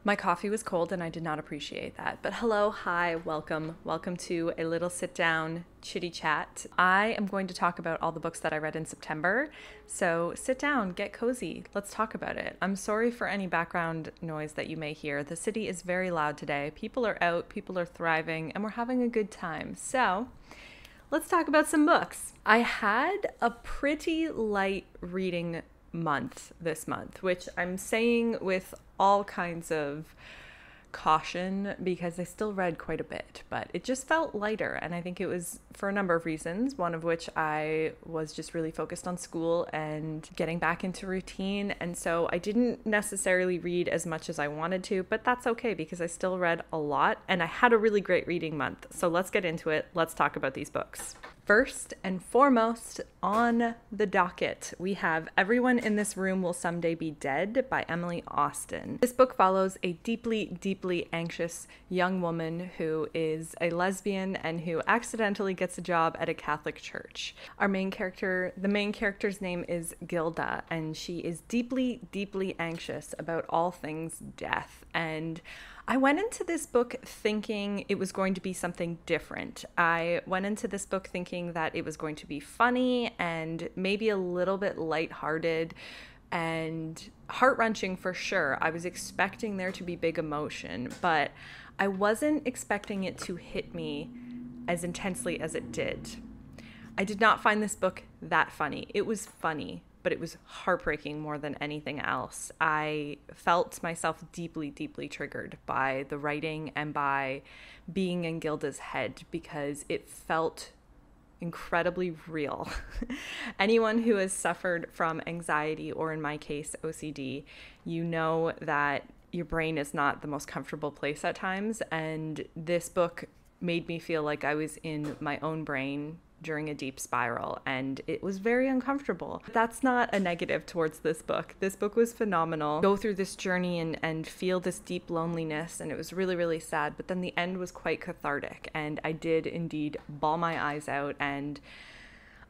My coffee was cold and I did not appreciate that. But hello, hi, welcome. Welcome to a little sit down chitty chat. I am going to talk about all the books that I read in September. So sit down, get cozy. Let's talk about it. I'm sorry for any background noise that you may hear. The city is very loud today. People are out, people are thriving, and we're having a good time. So let's talk about some books. I had a pretty light reading month this month, which I'm saying with all kinds of caution because I still read quite a bit, but it just felt lighter. And I think it was for a number of reasons, one of which I was just really focused on school and getting back into routine. And so I didn't necessarily read as much as I wanted to, but that's okay because I still read a lot and I had a really great reading month. So let's get into it. Let's talk about these books. First and foremost on the docket, we have Everyone in This Room Will Someday Be Dead by Emily Austen. This book follows a deeply, deeply anxious young woman who is a lesbian and who accidentally gets a job at a Catholic church. The main character's name is Gilda, and she is deeply, deeply anxious about all things death. And I went into this book thinking it was going to be something different. I went into this book thinking that it was going to be funny and maybe a little bit lighthearted and heart-wrenching for sure. I was expecting there to be big emotion, but I wasn't expecting it to hit me as intensely as it did. I did not find this book that funny. It was funny, but it was heartbreaking more than anything else. I felt myself deeply, deeply triggered by the writing and by being in Gilda's head because it felt incredibly real. Anyone who has suffered from anxiety, or in my case, OCD, you know that your brain is not the most comfortable place at times. And this book made me feel like I was in my own brain during a deep spiral, and it was very uncomfortable. That's not a negative towards this book. This book was phenomenal. Go through this journey and feel this deep loneliness, and it was really, really sad, but then the end was quite cathartic, and I did indeed bawl my eyes out, and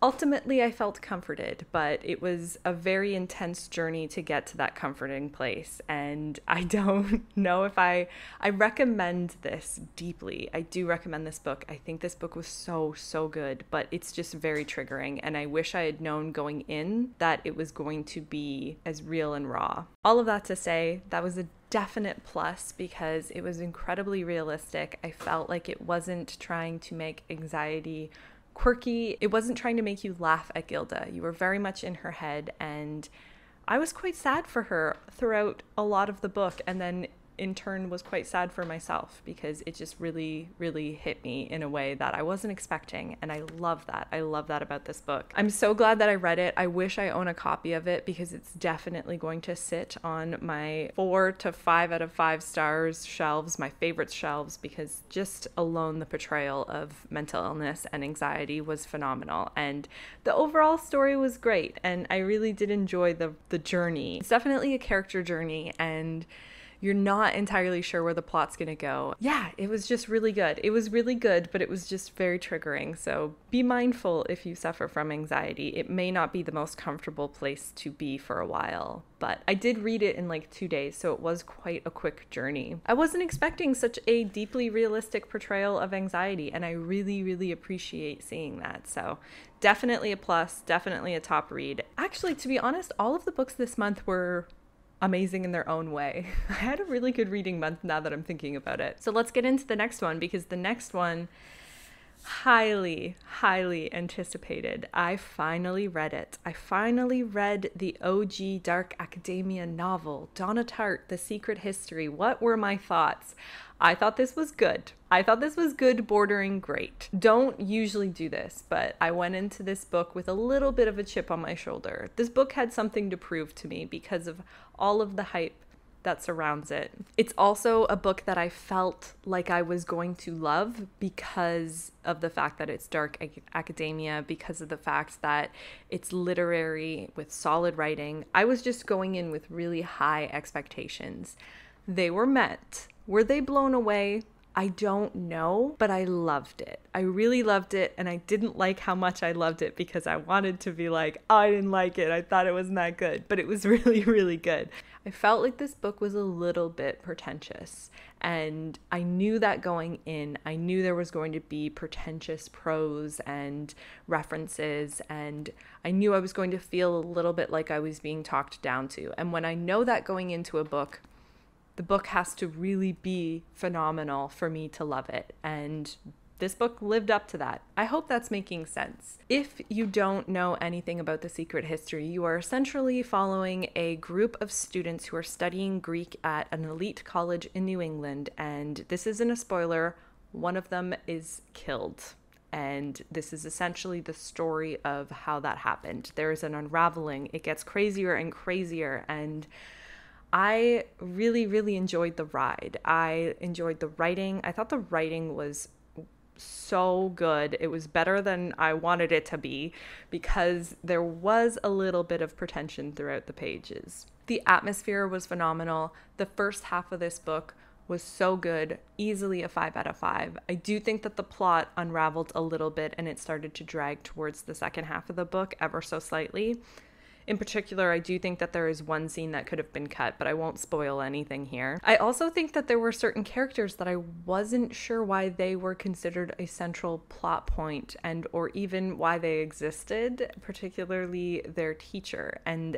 ultimately I felt comforted, but it was a very intense journey to get to that comforting place. And I don't know if I recommend this deeply. I do recommend this book. I think this book was so good, but it's just very triggering. And I wish I had known going in that it was going to be as real and raw. All of that to say, that was a definite plus because it was incredibly realistic. I felt like it wasn't trying to make anxiety quirky. It wasn't trying to make you laugh at Gilda. You were very much in her head, and I was quite sad for her throughout a lot of the book, and then in turn was quite sad for myself because it just really, really hit me in a way that I wasn't expecting, and I love that. I love that about this book. I'm so glad that I read it. I wish I own a copy of it because it's definitely going to sit on my 4 to 5 out of 5 stars shelves, my favorite shelves, because just alone the portrayal of mental illness and anxiety was phenomenal, and the overall story was great, and I really did enjoy the journey. It's definitely a character journey, and you're not entirely sure where the plot's gonna go. Yeah, it was just really good. It was really good, but it was just very triggering. So be mindful if you suffer from anxiety. It may not be the most comfortable place to be for a while, but I did read it in like 2 days, so it was quite a quick journey. I wasn't expecting such a deeply realistic portrayal of anxiety, and I really, really appreciate seeing that. So definitely a plus, definitely a top read. Actually, to be honest, all of the books this month were amazing in their own way. I had a really good reading month now that I'm thinking about it. So let's get into the next one because the next one, highly, highly anticipated. I finally read it. I finally read the OG Dark Academia novel, Donna Tartt, The Secret History. What were my thoughts? I thought this was good. I thought this was good, bordering great. Don't usually do this, but I went into this book with a little bit of a chip on my shoulder. This book had something to prove to me because of all of the hype that surrounds it. It's also a book that I felt like I was going to love because of the fact that it's dark academia, because of the fact that it's literary with solid writing. I was just going in with really high expectations. They were met. Were they blown away? I don't know, but I loved it. I really loved it, and I didn't like how much I loved it because I wanted to be like, oh, I didn't like it. I thought it wasn't that good, but it was really, really good. I felt like this book was a little bit pretentious, and I knew that going in. I knew there was going to be pretentious prose and references, and I knew I was going to feel a little bit like I was being talked down to. And when I know that going into a book, the book has to really be phenomenal for me to love it. And this book lived up to that. I hope that's making sense. If you don't know anything about The Secret History, you are essentially following a group of students who are studying Greek at an elite college in New England. And this isn't a spoiler, one of them is killed. And this is essentially the story of how that happened. There is an unraveling. It gets crazier and crazier, and I really, really enjoyed the ride. I enjoyed the writing. I thought the writing was so good. It was better than I wanted it to be because there was a little bit of pretension throughout the pages. The atmosphere was phenomenal. The first half of this book was so good, easily a 5 out of 5. I do think that the plot unraveled a little bit and it started to drag towards the second half of the book ever so slightly. In particular, I do think that there is one scene that could have been cut, but I won't spoil anything here. I also think that there were certain characters that I wasn't sure why they were considered a central plot point and or even why they existed, particularly their teacher. And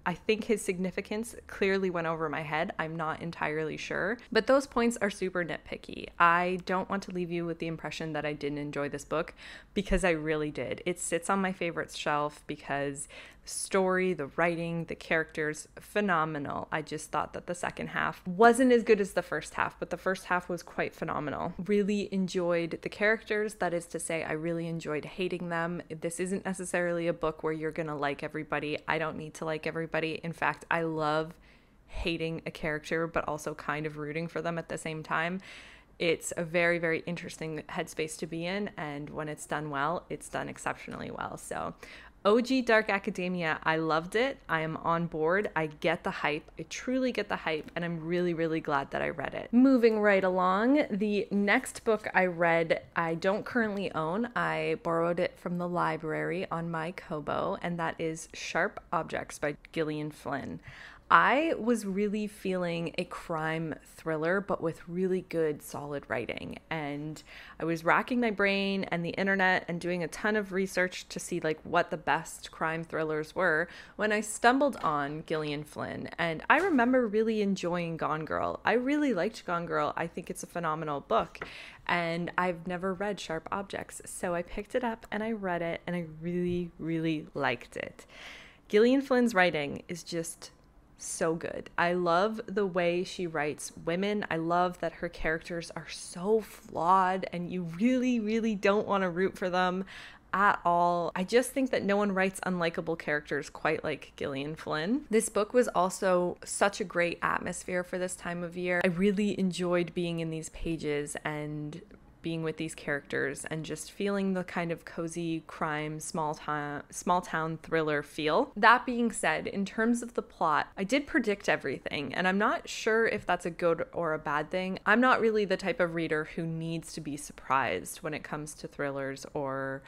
I think his significance clearly went over my head. I'm not entirely sure, but those points are super nitpicky. I don't want to leave you with the impression that I didn't enjoy this book because I really did. It sits on my favorites shelf because the story, the writing, the characters, phenomenal. I just thought that the second half wasn't as good as the first half, but the first half was quite phenomenal. Really enjoyed the characters. That is to say, I really enjoyed hating them. This isn't necessarily a book where you're gonna like everybody. I don't need to like everybody. In fact, I love hating a character, but also kind of rooting for them at the same time. It's a very, very interesting headspace to be in, and when it's done well, it's done exceptionally well. So OG Dark Academia, I loved it. I am on board. I get the hype. I truly get the hype, and I'm really, really glad that I read it. Moving right along, the next book I read, I don't currently own. I borrowed it from the library on my Kobo, and that is Sharp Objects by Gillian Flynn. I was really feeling a crime thriller, but with really good, solid writing. And I was racking my brain and the internet and doing a ton of research to see like what the best crime thrillers were when I stumbled on Gillian Flynn. And I remember really enjoying Gone Girl. I really liked Gone Girl. I think it's a phenomenal book. And I've never read Sharp Objects. So I picked it up and I read it and I really, really liked it. Gillian Flynn's writing is just so good. I love the way she writes women. I love that her characters are so flawed and you really, really don't want to root for them at all. I just think that no one writes unlikable characters quite like Gillian Flynn. This book was also such a great atmosphere for this time of year. I really enjoyed being in these pages and being with these characters and just feeling the kind of cozy crime, small town thriller feel. That being said, in terms of the plot, I did predict everything, and I'm not sure if that's a good or a bad thing. I'm not really the type of reader who needs to be surprised when it comes to thrillers or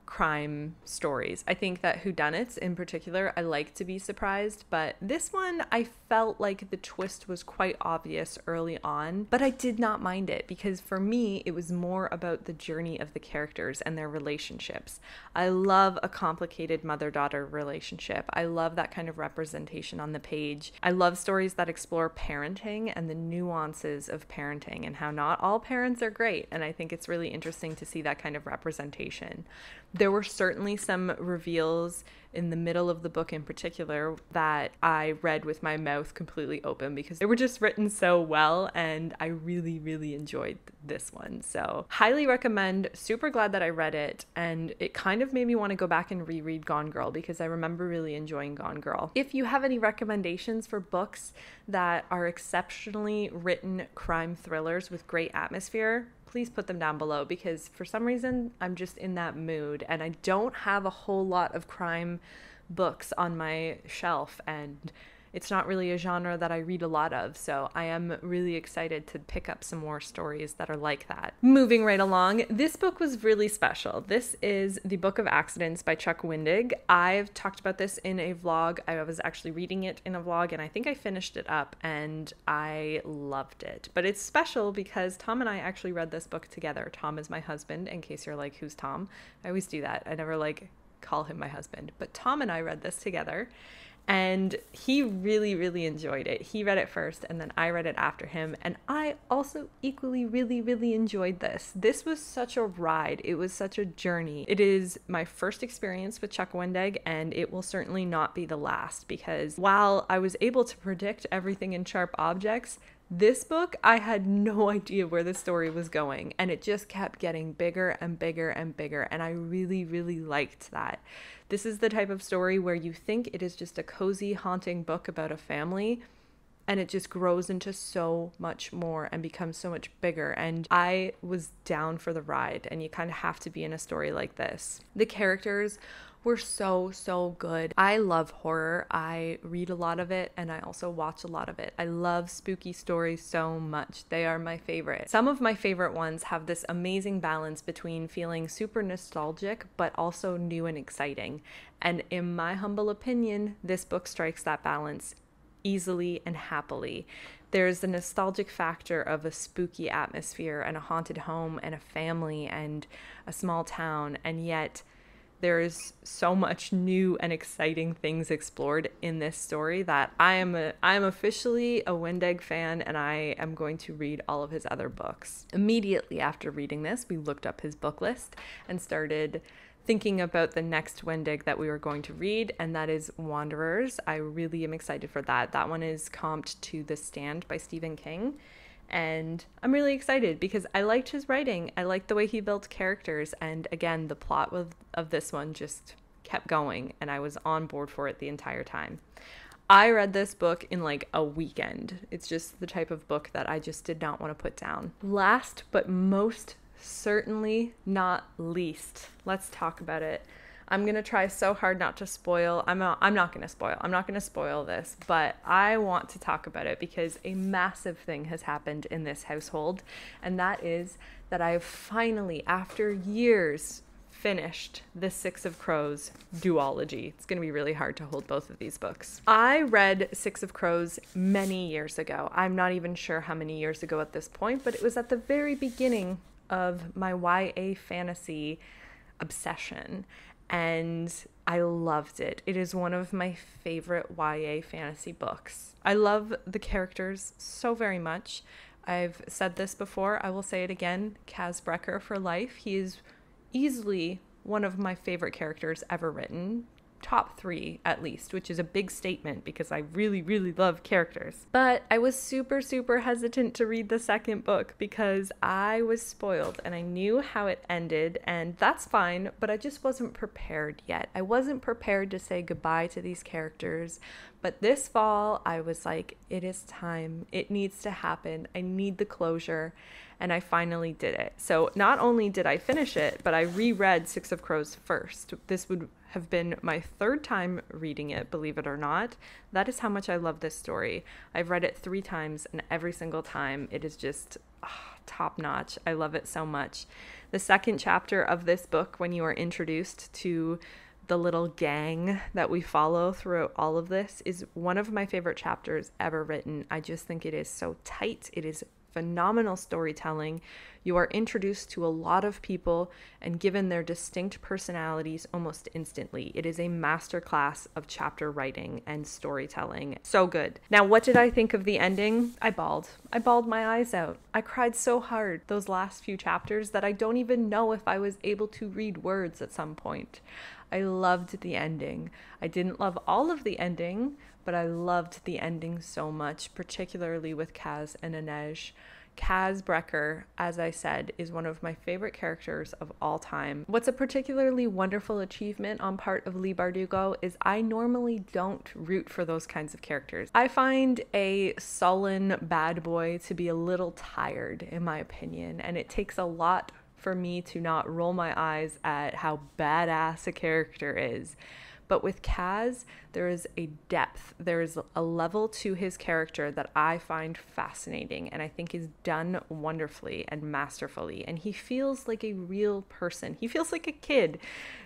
crime stories. I think that whodunits in particular, I like to be surprised, but this one I felt like the twist was quite obvious early on, but I did not mind it because for me it was more about the journey of the characters and their relationships. I love a complicated mother-daughter relationship. I love that kind of representation on the page. I love stories that explore parenting and the nuances of parenting and how not all parents are great, and I think it's really interesting to see that kind of representation. There were certainly some reveals in the middle of the book in particular that I read with my mouth completely open because they were just written so well, and I really, really enjoyed this one. So highly recommend. Super glad that I read it, and it kind of made me want to go back and reread Gone Girl because I remember really enjoying Gone Girl. If you have any recommendations for books that are exceptionally written crime thrillers with great atmosphere, please put them down below because for some reason I'm just in that mood and I don't have a whole lot of crime books on my shelf, and it's not really a genre that I read a lot of, so I am really excited to pick up some more stories that are like that. Moving right along, this book was really special. This is The Book of Accidents by Chuck Wendig. I've talked about this in a vlog. I was actually reading it in a vlog, and I think I finished it up, and I loved it. But it's special because Tom and I actually read this book together. Tom is my husband, in case you're like, who's Tom? I always do that. I never call him my husband. But Tom and I read this together, and he really, really enjoyed it. He read it first, and then I read it after him, and I also equally really, really enjoyed this. This was such a ride. It was such a journey. It is my first experience with Chuck Wendig, and it will certainly not be the last, because while I was able to predict everything in Sharp Objects, this book, I had no idea where the story was going, and it just kept getting bigger and bigger and bigger, and I really, really liked that. This is the type of story where you think it is just a cozy, haunting book about a family, and it just grows into so much more and becomes so much bigger, and I was down for the ride, and you kind of have to be in a story like this. The characters were so good. I love horror. I read a lot of it, and I also watch a lot of it. I love spooky stories so much. They are my favorite. Some of my favorite ones have this amazing balance between feeling super nostalgic but also new and exciting. And in my humble opinion, this book strikes that balance easily and happily. There's the nostalgic factor of a spooky atmosphere and a haunted home and a family and a small town, and yet there's so much new and exciting things explored in this story that I'm officially a Wendig fan, and I am going to read all of his other books. Immediately after reading this, we looked up his book list and started thinking about the next Wendig that we were going to read, and that is Wanderers. I really am excited for that. That one is comped to The Stand by Stephen King. And I'm really excited because I liked his writing. I liked the way he built characters. And again, the plot of this one just kept going, and I was on board for it the entire time. I read this book in like a weekend. It's just the type of book that I just did not want to put down. Last but most certainly not least, let's talk about it. I'm going to try so hard not to spoil. I'm not going to spoil. I'm not going to spoil this, but I want to talk about it because a massive thing has happened in this household, and that is that I've finally, after years, finished the Six of Crows duology. It's going to be really hard to hold both of these books. I read Six of Crows many years ago. I'm not even sure how many years ago at this point, but it was at the very beginning of my YA fantasy obsession. And I loved it. It is one of my favorite YA fantasy books. I love the characters so very much. I've said this before. I will say it again. Kaz Brekker for life. He is easily one of my favorite characters ever written. Top 3 at least, which is a big statement because I really, really love characters. But I was super, super hesitant to read the second book because I was spoiled and I knew how it ended, and that's fine, but I just wasn't prepared yet. I wasn't prepared to say goodbye to these characters. But this fall, I was like, it is time. It needs to happen. I need the closure. And I finally did it. So not only did I finish it, but I reread Six of Crows first. This would have been my third time reading it, believe it or not. That is how much I love this story. I've read it 3 times, and every single time it is just top notch. I love it so much. The second chapter of this book, when you are introduced to the little gang that we follow throughout all of this, is one of my favorite chapters ever written. I just think it is so tight. It is phenomenal storytelling. You are introduced to a lot of people and given their distinct personalities almost instantly. It is a masterclass of chapter writing and storytelling. So good. Now, what did I think of the ending? I bawled. I bawled my eyes out. I cried so hard those last few chapters that I don't even know if I was able to read words at some point. I loved the ending. I didn't love all of the ending, but I loved the ending so much, particularly with Kaz and Inej. Kaz Brekker, as I said, is one of my favorite characters of all time. What's a particularly wonderful achievement on part of Leigh Bardugo is I normally don't root for those kinds of characters. I find a sullen bad boy to be a little tired, in my opinion, and it takes a lot for me to not roll my eyes at how badass a character is. But with Kaz, there is a depth, there is a level to his character that I find fascinating and I think is done wonderfully and masterfully. And he feels like a real person. He feels like a kid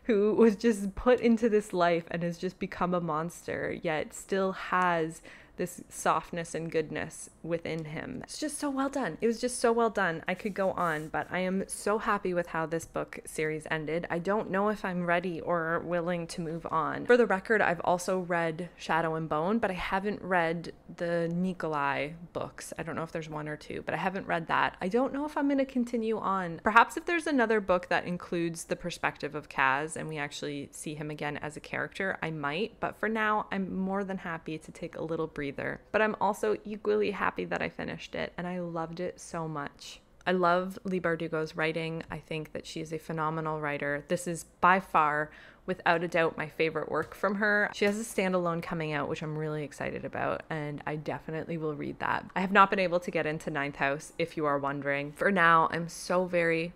who was just put into this life and has just become a monster, yet still has this softness and goodness within him. It's just so well done. It was just so well done. I could go on, but I am so happy with how this book series ended. I don't know if I'm ready or willing to move on. For the record, I've also read Shadow and Bone, but I haven't read the Nikolai books. I don't know if there's one or two, but I haven't read that. I don't know if I'm going to continue on. Perhaps if there's another book that includes the perspective of Kaz and we actually see him again as a character, I might. But for now, I'm more than happy to take a little breather. But I'm also equally happy that I finished it and I loved it so much. I love Leigh Bardugo's writing. I think that she is a phenomenal writer. This is by far, without a doubt, my favorite work from her. She has a standalone coming out, which I'm really excited about, and I definitely will read that. I have not been able to get into Ninth House, if you are wondering. For now, I'm so very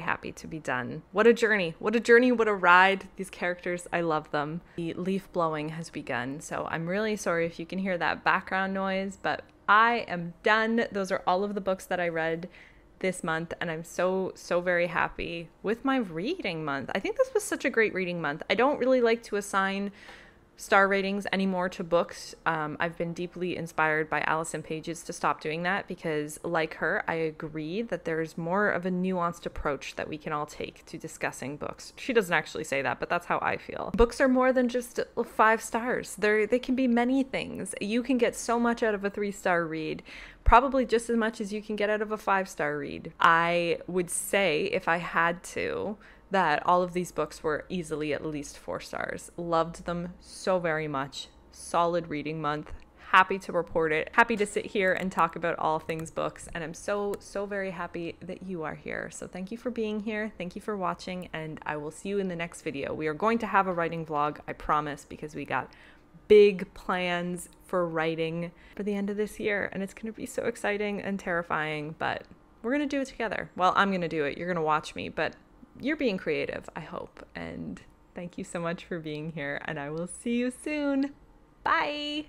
happy to be done. What a journey, what a ride. These characters, I love them. The leaf blowing has begun, so I'm really sorry if you can hear that background noise, but I am done. Those are all of the books that I read this month, and I'm so very happy with my reading month. I think this was such a great reading month. I don't really like to assign star ratings anymore to books. I've been deeply inspired by Allison Pages to stop doing that because, like her, I agree that there's more of a nuanced approach that we can all take to discussing books. She doesn't actually say that, but that's how I feel. Books are more than just 5 stars. They can be many things. You can get so much out of a 3-star read, probably just as much as you can get out of a 5-star read. I would say, if I had to, that all of these books were easily at least 4 stars. Loved them so very much. Solid reading month. Happy to report it. Happy to sit here and talk about all things books. And I'm so very happy that you are here. So thank you for being here. Thank you for watching. And I will see you in the next video. We are going to have a writing vlog, I promise, because we got big plans for writing for the end of this year. And it's going to be so exciting and terrifying, but we're going to do it together. Well, I'm going to do it. You're going to watch me, but you're being creative, I hope. And thank you so much for being here, and I will see you soon. Bye.